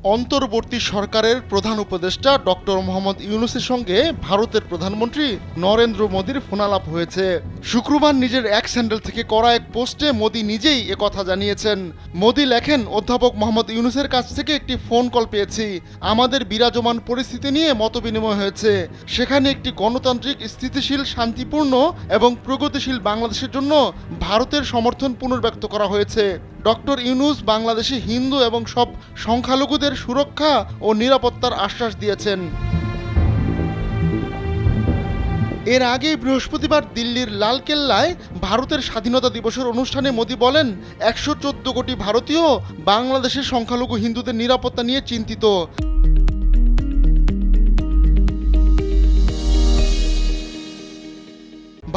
অন্তর্বর্তী সরকারের প্রধান উপদেষ্টা ডক্টর মোহাম্মদ ইউনূসের সঙ্গে ভারতের প্রধানমন্ত্রী নরেন্দ্র মোদীর ফোনালাপ হয়েছে। শুক্রবার নিজের এক্স হ্যান্ডেল থেকে করা এক পোস্টে মোদী নিজেই একথা জানিয়েছেন। মোদী লেখেন, অধ্যাপক মোহাম্মদ ইউনূসের কাছ থেকে একটি ফোন কল পেয়েছি। আমাদের বিরাজমান পরিস্থিতি নিয়ে মতবিনিময় হয়েছে। সেখানে একটি গণতান্ত্রিক, স্থিতিশীল, শান্তিপূর্ণ এবং প্রগতিশীল বাংলাদেশের জন্য ভারতের সমর্থন পুনর্ব্যক্ত করা হয়েছে। ডক্টর ইউনূস বাংলাদেশে হিন্দু এবং সব সংখ্যালঘুদের সুরক্ষা ও নিরাপত্তার আশ্বাস দিয়েছেন। এর আগে বৃহস্পতিবার দিল্লির লালকেল্লায় ভারতের স্বাধীনতা দিবসের অনুষ্ঠানে মোদী বলেন, ১১৪ কোটি ভারতীয় বাংলাদেশের সংখ্যালঘু হিন্দুদের নিরাপত্তা নিয়ে চিন্তিত।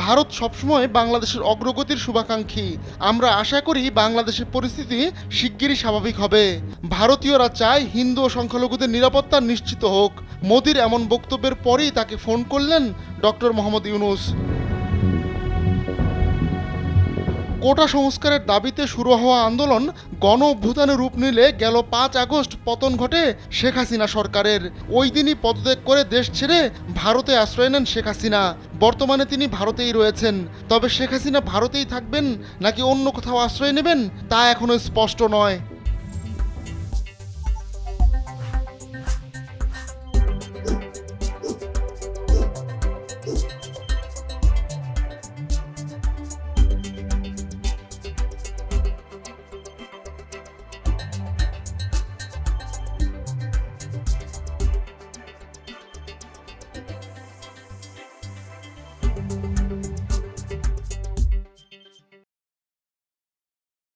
ভারত সবসময় বাংলাদেশের অগ্রগতির শুভাকাঙ্ক্ষী। আমরা আশা করি বাংলাদেশের পরিস্থিতি শিগগিরই স্বাভাবিক হবে। ভারতীয়রা চায় হিন্দু ও সংখ্যালঘুদের নিরাপত্তা নিশ্চিত হোক। মোদীর এমন বক্তব্যের পরেই তাকে ফোন করলেন ডক্টর মোহাম্মদ ইউনূস। কোটা সংস্কারের দাবিতে শুরু হওয়া আন্দোলন গণ অভ্যুত্থানে রূপ নিলে গেল ৫ আগস্ট পতন ঘটে শেখ হাসিনা সরকারের। ওই দিনই পদত্যাগ করে দেশ ছেড়ে ভারতে আশ্রয় নেন শেখ হাসিনা। বর্তমানে তিনি ভারতেই রয়েছেন। তবে শেখ হাসিনা ভারতেই থাকবেন নাকি অন্য কোথাও আশ্রয় নেবেন তা এখনো স্পষ্ট নয়।